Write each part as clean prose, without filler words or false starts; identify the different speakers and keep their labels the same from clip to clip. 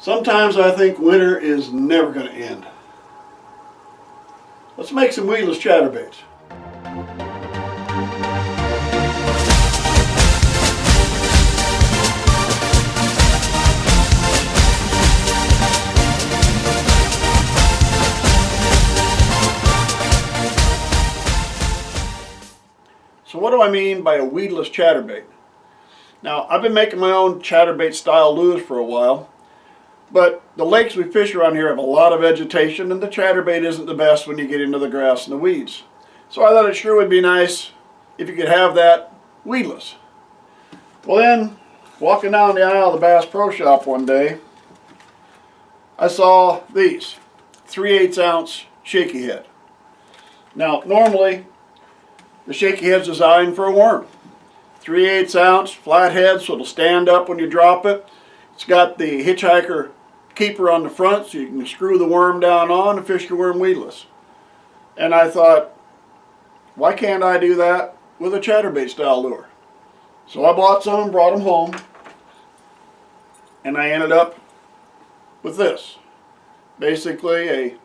Speaker 1: Sometimes I think winter is never going to end. Let's make some weedless chatterbaits. So what do I mean by a weedless chatterbait? Now, I've been making my own chatterbait style lures for a while, but the lakes we fish around here have a lot of vegetation, and the chatterbait isn't the best when you get into the grass and the weeds. So I thought it sure would be nice if you could have that weedless. Well then, walking down the aisle of the Bass Pro Shop one day, I saw these 3/8 ounce shaky head. Now, normally, the shaky head's designed for a worm. 3/8 ounce flat head, so it'll stand up when you drop it. It's got the hitchhiker keeper on the front, so you can screw the worm down on and fish your worm weedless. And I thought, why can't I do that with a chatterbait style lure? So I bought some and brought them home, and I ended up with this. Basically a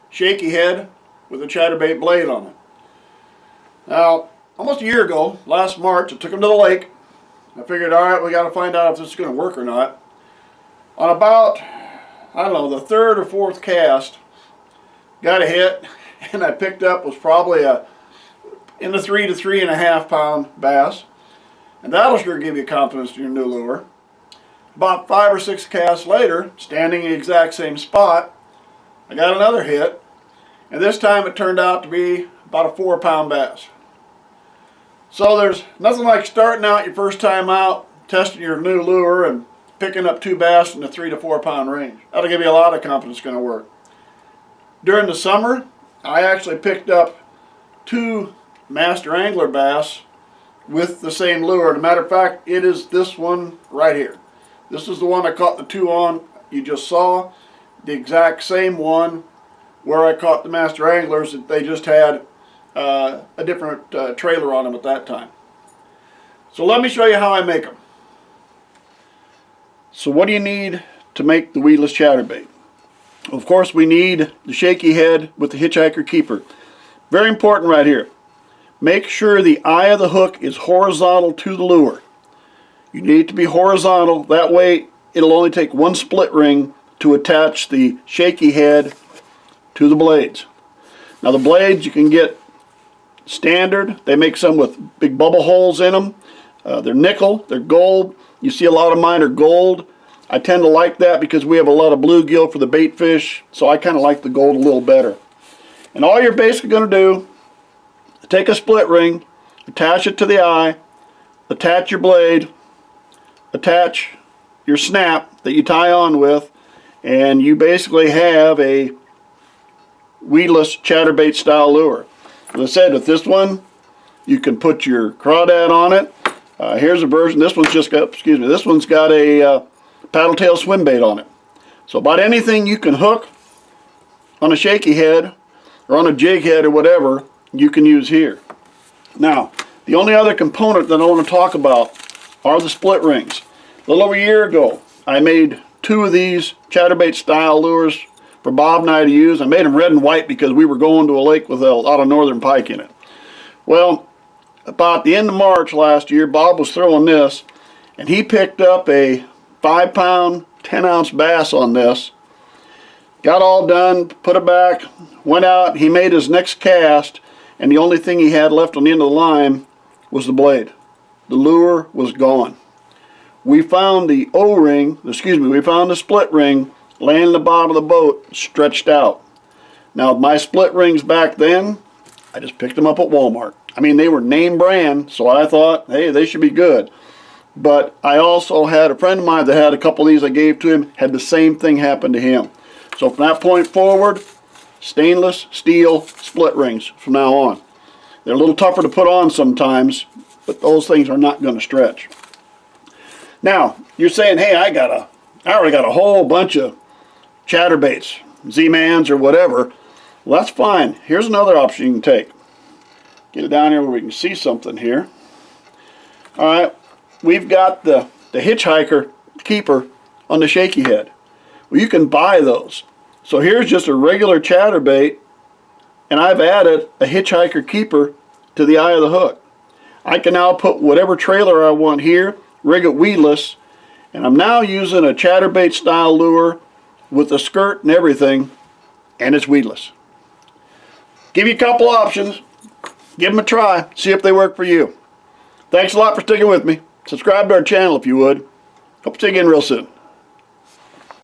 Speaker 1: shaky head with a chatterbait blade on it. Now, almost a year ago, last March, I took them to the lake. I figured, all right, we got to find out if this is going to work or not. On about, I don't know, the third or fourth cast, got a hit, and I picked up was probably in the 3 to 3.5 pound bass. And that'll sure give you confidence in your new lure. About 5 or 6 casts later, standing in the exact same spot, I got another hit, and this time it turned out to be about a 4 pound bass. So there's nothing like starting out your first time out, testing your new lure and picking up 2 bass in the 3 to 4 pound range. That'll give you a lot of confidence it's going to work. During the summer, I actually picked up 2 master angler bass with the same lure. As a matter of fact, it is this one right here. This is the one I caught the 2 on you just saw. The exact same one where I caught the master anglers, that they just had a different trailer on them at that time. So let me show you how I make them. So what do you need to make the weedless chatterbait? Of course, we need the shaky head with the hitchhiker keeper. Very important right here. Make sure the eye of the hook is horizontal to the lure. You need it to be horizontal. That way it'll only take 1 split ring to attach the shaky head to the blades. Now the blades you can get standard. They make some with big bubble holes in them. They're nickel, they're gold. You see a lot of mine are gold. I tend to like that because we have a lot of bluegill for the bait fish, so I kind of like the gold a little better. And all you're basically going to do, take a split ring, attach it to the eye, attach your blade, attach your snap that you tie on with, and you basically have a weedless chatterbait style lure. As I said, with this one, you can put your crawdad on it. Here's a version. This one's just got, this one's got a paddle tail swim bait on it. So about anything you can hook on a shaky head or on a jig head or whatever, you can use here. Now, the only other component that I want to talk about are the split rings. A little over a year ago, I made 2 of these chatterbait style lures for Bob and I to use. I made them red and white because we were going to a lake with a lot of northern pike in it. Well, about the end of March last year, Bob was throwing this, and he picked up a 5 pound, 10 ounce bass on this. Got all done, put it back, went out, he made his next cast, and the only thing he had left on the end of the line was the blade. The lure was gone. We found the O-ring, we found the split ring laying in the bottom of the boat, stretched out. Now my split rings back then, I just picked them up at Walmart. I mean, they were name brand, so I thought, hey, they should be good. But I also had a friend of mine that had a couple of these I gave to him, had the same thing happen to him. So from that point forward, stainless steel split rings from now on. They're a little tougher to put on sometimes, but those things are not going to stretch. Now, you're saying, hey, I already got a whole bunch of chatterbaits, Z-Mans or whatever. Well, that's fine. Here's another option you can take. Get it down here where we can see something here. All right, we've got the hitchhiker keeper on the shaky head. Well, you can buy those. So here's just a regular chatterbait, and I've added a hitchhiker keeper to the eye of the hook. I can now put whatever trailer I want here, rig it weedless, and I'm now using a chatterbait style lure with the skirt and everything, and it's weedless. Give you a couple options. Give them a try. See if they work for you. Thanks a lot for sticking with me. Subscribe to our channel if you would. Hope to see you again real soon.